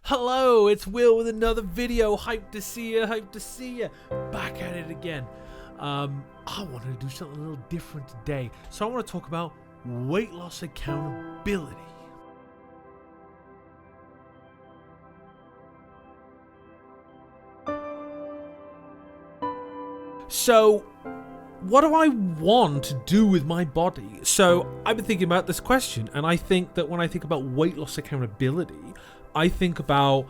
Hello, it's Will with another video. Hyped to see you. Back at it again. I wanted to do something a little different today. So I want to talk about weight loss accountability. So, what do I want to do with my body? So, I've been thinking about this question, and I think that when I think about weight loss accountability, I think about,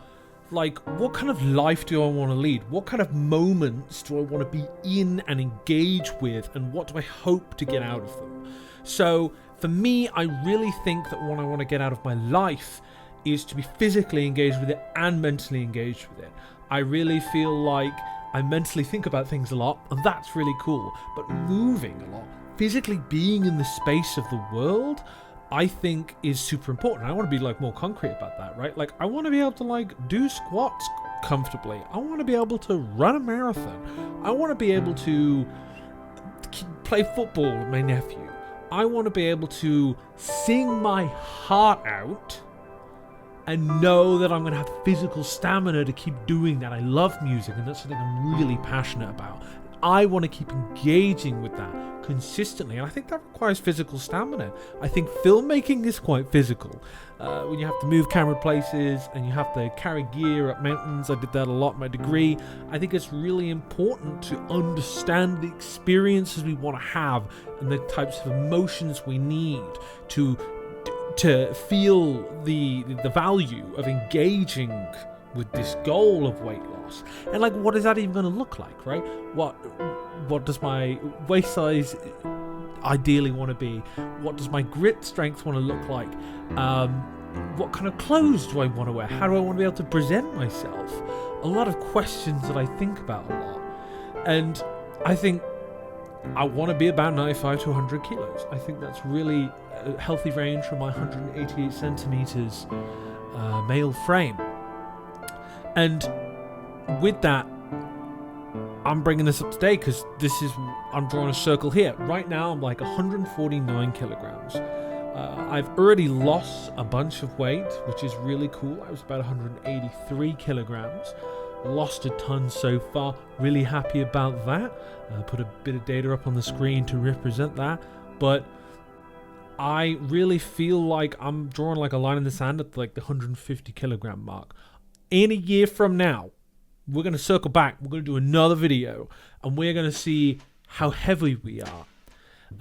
like, what kind of life do I want to lead? What kind of moments do I want to be in and engage with, and what do I hope to get out of them? So, for me, I really think that what I want to get out of my life is to be physically engaged with it and mentally engaged with it. I really feel like I mentally think about things a lot, and that's really cool. But moving a lot, physically being in the space of the world, I think is super important. I want to be more concrete about that, right? I want to be able to do squats comfortably. I want to be able to run a marathon. I want to be able to play football with my nephew. I want to be able to sing my heart out and know that I'm going to have physical stamina to keep doing that. I love music, and that's something I'm really passionate about. I want to keep engaging with that consistently, and I think that requires physical stamina. I think filmmaking is quite physical. When you have to move camera places and you have to carry gear up mountains, I did that a lot in my degree. I think it's really important to understand the experiences we want to have and the types of emotions we need to feel the value of engaging with this goal of weight loss. And what is that even going to look like, right? What does my waist size ideally want to be? What does my grit strength want to look like? What kind of clothes do I want to wear? How do I want to be able to present myself? A lot of questions that I think about a lot. And I think I want to be about 95 to 100 kilos. I think that's really a healthy range for my 188 centimeters male frame. And with that, I'm bringing this up today because I'm drawing a circle here. Right now, I'm 149 kilograms. I've already lost a bunch of weight, which is really cool. I was about 183 kilograms. Lost a ton so far. Really happy about that. Put a bit of data up on the screen to represent that. But I really feel like I'm drawing a line in the sand at the 150 kilogram mark. In a year from now, we're going to circle back. We're going to do another video, and we're going to see how heavy we are.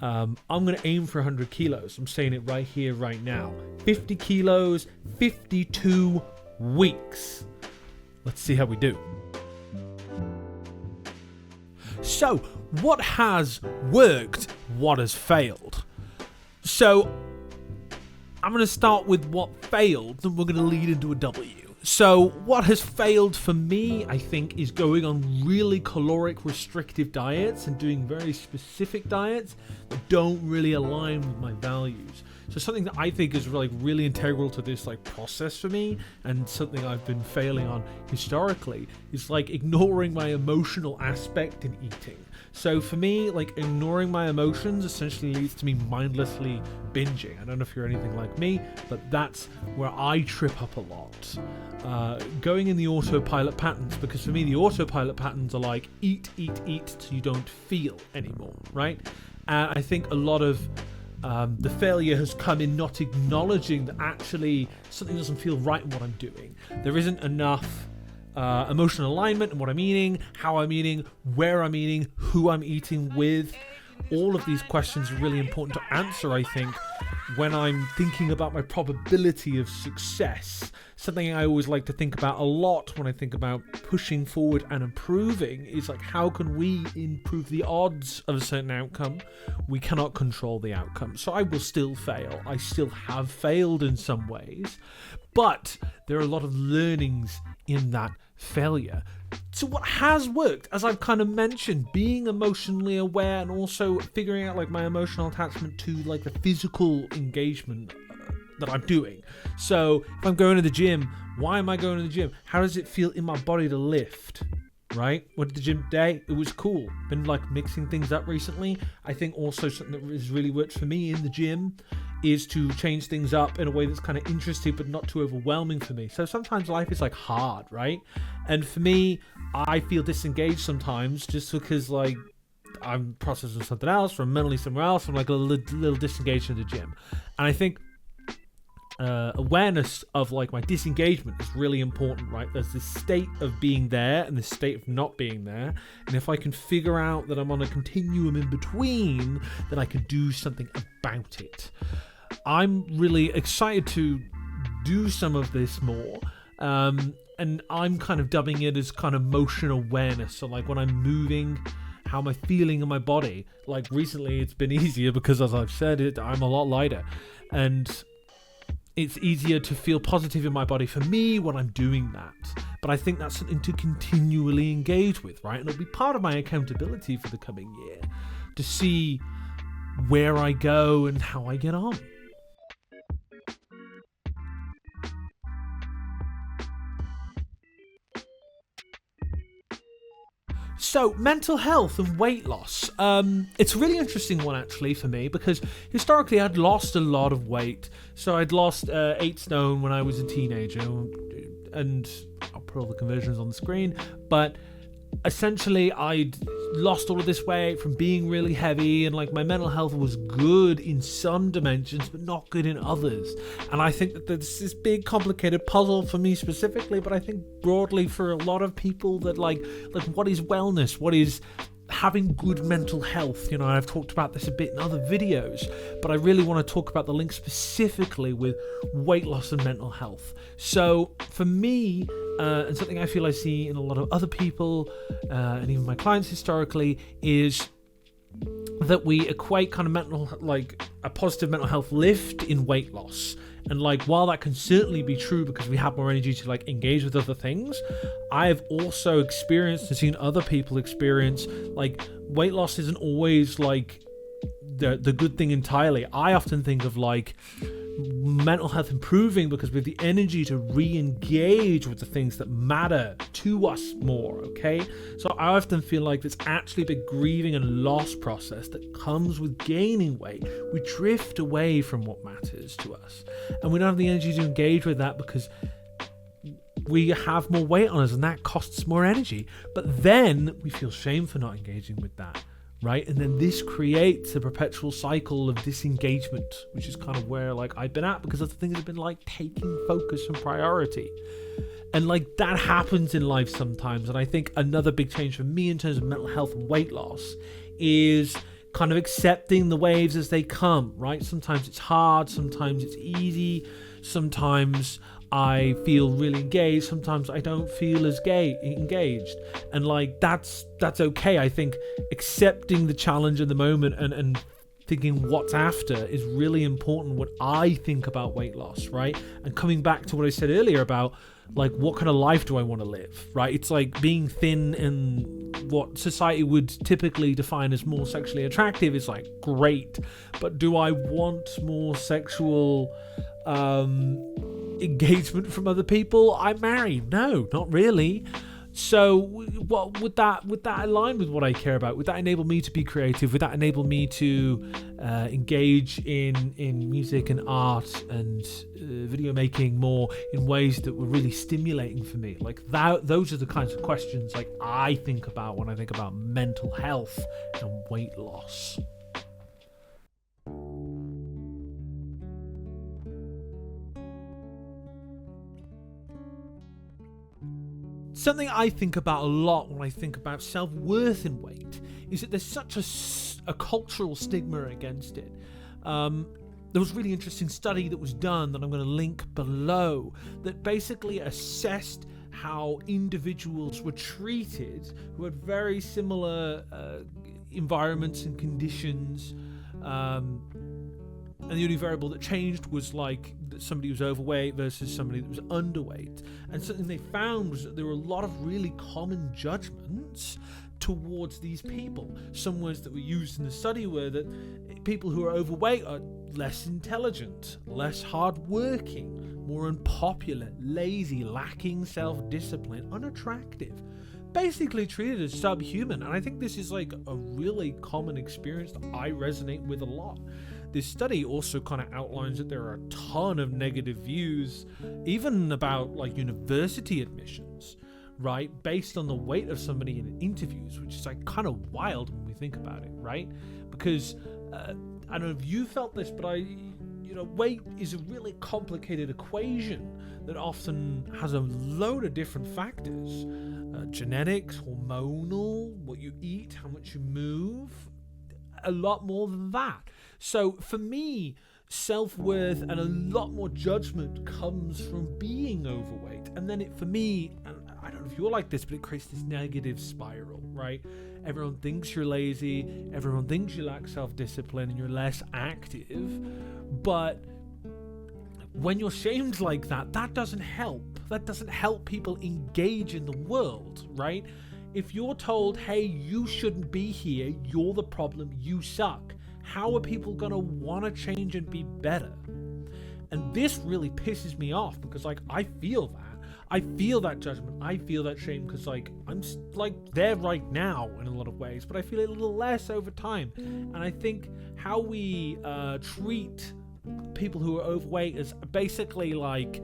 I'm going to aim for 100 kilos. I'm saying it right here, right now. 50 kilos, 52 weeks. Let's see how we do. So, what has worked? What has failed? So, I'm going to start with what failed, and we're going to lead into a W. So, what has failed for me, I think, is going on really caloric restrictive diets and doing very specific diets that don't really align with my values. So something that I think is really integral to this process for me, and something I've been failing on historically, is ignoring my emotional aspect in eating. So for me, ignoring my emotions essentially leads to me mindlessly binging. I don't know if you're anything like me, but that's where I trip up a lot. Going in the autopilot patterns, because for me the autopilot patterns are eat till you don't feel anymore, right? And I think a lot of the failure has come in not acknowledging that actually something doesn't feel right in what I'm doing. There isn't enough emotional alignment in what I'm eating, how I'm eating, where I'm eating, who I'm eating with. All of these questions are really important to answer, I think, when I'm thinking about my probability of success. Something I always like to think about a lot when I think about pushing forward and improving is how can we improve the odds of a certain outcome? We cannot control the outcome. So I will still fail. I still have failed in some ways, but there are a lot of learnings in that failure. So what has worked, as I've kind of mentioned, being emotionally aware and also figuring out my emotional attachment to the physical engagement that I'm doing. So if I'm going to the gym, why am I going to the gym? How does it feel in my body to lift? right? Went to the gym today. It was cool. Been like mixing things up recently. I think also something that has really worked for me in the gym is to change things up in a way that's kind of interesting but not too overwhelming for me. So sometimes life is like hard, right? And for me, I feel disengaged sometimes just because like I'm processing something else, or I'm mentally somewhere else. I'm like a little disengaged in the gym. And I think awareness of like my disengagement is really important, right? There's this state of being there and this state of not being there, and if I can figure out that I'm on a continuum in between, then I can do something about it. I'm really excited to do some of this more, and I'm kind of dubbing it as kind of motion awareness. So like when I'm moving, how am I feeling in my body? Like recently it's been easier because, as I've said, I'm a lot lighter, and it's easier to feel positive in my body for me when I'm doing that. But I think that's something to continually engage with, right? And it'll be part of my accountability for the coming year to see where I go and how I get on. So, mental health and weight loss. It's a really interesting one actually for me because historically I'd lost a lot of weight. So I'd lost 8 stone when I was a teenager, and I'll put all the conversions on the screen, but essentially I'd lost all of this weight from being really heavy, and like my mental health was good in some dimensions but not good in others. And I think that there's this big complicated puzzle for me specifically, but I think broadly for a lot of people, that like what is wellness, what is having good mental health. You know, I've talked about this a bit in other videos, but I really want to talk about the link specifically with weight loss and mental health. So for me, and something I feel I see in a lot of other people, and even my clients historically, is that we equate kind of a positive mental health lift in weight loss. And like, while that can certainly be true because we have more energy to like engage with other things, I have also experienced and seen other people experience like weight loss isn't always like the good thing entirely. I often think of like mental health improving because we have the energy to re-engage with the things that matter to us more, okay? So I often feel like there's actually a big grieving and loss process that comes with gaining weight. We drift away from what matters to us, and we don't have the energy to engage with that because we have more weight on us, and that costs more energy. But then we feel shame for not engaging with that, right? And then this creates a perpetual cycle of disengagement, which is kind of where like I've been at, because other things have been like taking focus and priority. And like that happens in life sometimes. And I think another big change for me in terms of mental health and weight loss is kind of accepting the waves as they come, right? Sometimes it's hard, sometimes it's easy, sometimes I feel really engaged, sometimes I don't feel as engaged, and like that's okay. I think accepting the challenge in the moment and thinking what's after is really important when I think about weight loss, right? And coming back to what I said earlier about like, what kind of life do I want to live, right? It's like being thin and what society would typically define as more sexually attractive is like great, but do I want more sexual engagement from other people? I'm married. No, not really. So what would that align with what I care about? Would that enable me to be creative? Would that enable me to engage in music and art and video making more in ways that were really stimulating for me? Like that, those are the kinds of questions like I think about when I think about mental health and weight loss. Something I think about a lot when I think about self-worth in weight is that there's such a cultural stigma against it. There was a really interesting study that was done that I'm going to link below that basically assessed how individuals were treated who had very similar environments and conditions, and the only variable that changed was like that somebody was overweight versus somebody that was underweight. And something they found was that there were a lot of really common judgments towards these people. Some words that were used in the study were that people who are overweight are less intelligent, less hardworking, more unpopular, lazy, lacking self-discipline, unattractive. basically treated as subhuman. And I think this is like a really common experience that I resonate with a lot. This study also kind of outlines that there are a ton of negative views, even about like university admissions, right? Based on the weight of somebody in interviews, which is like kind of wild when we think about it, right? Because I don't know if you felt this, but weight is a really complicated equation that often has a load of different factors. Genetics, hormonal, what you eat, how much you move, a lot more than that. So for me, self-worth and a lot more judgment comes from being overweight. And then for me, and I don't know if you're like this, but it creates this negative spiral, right? Everyone thinks you're lazy, everyone thinks you lack self-discipline and you're less active. But when you're shamed like that, that doesn't help. That doesn't help people engage in the world, right? If you're told, hey, you shouldn't be here, you're the problem, you suck, how are people going to want to change and be better? And this really pisses me off because, like, I feel that. I feel that judgment. I feel that shame because, like, I'm like there right now in a lot of ways, but I feel it a little less over time. And I think how we treat people who are overweight as basically like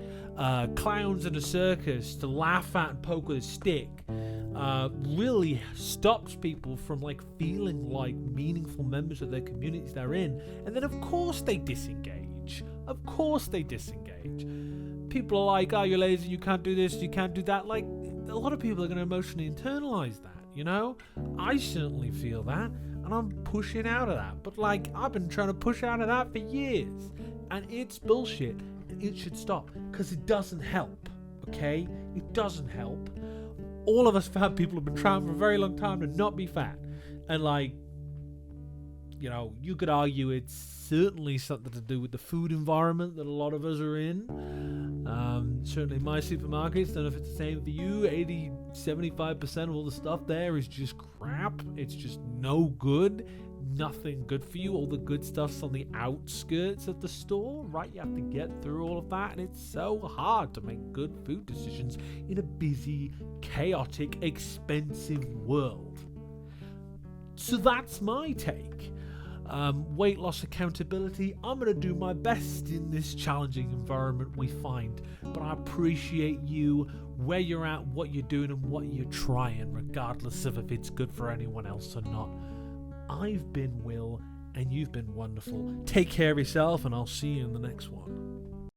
clowns in a circus to laugh at and poke with a stick really stops people from like feeling like meaningful members of their communities they're in. And then of course they disengage. People are like, oh, you're lazy, you can't do this, you can't do that. Like, a lot of people are going to emotionally internalize that, you know? I certainly feel that, and I'm pushing out of that. But like, I've been trying to push out of that for years, and it's bullshit, and it should stop, because it doesn't help, okay? It doesn't help. All of us fat people have been trying for a very long time to not be fat, and like, you know, you could argue it's certainly something to do with the food environment that a lot of us are in. Certainly my supermarkets, don't know if it's the same for you, 80-75% of all the stuff there is just crap. It's just no good, nothing good for you. All the good stuff's on the outskirts of the store, right? You have to get through all of that, and it's so hard to make good food decisions in a busy, chaotic, expensive world. So that's my take. Weight loss accountability. I'm going to do my best in this challenging environment we find, but I appreciate you, where you're at, what you're doing, and what you're trying, regardless of if it's good for anyone else or not. I've been Will, and you've been wonderful. Take care of yourself, and I'll see you in the next one.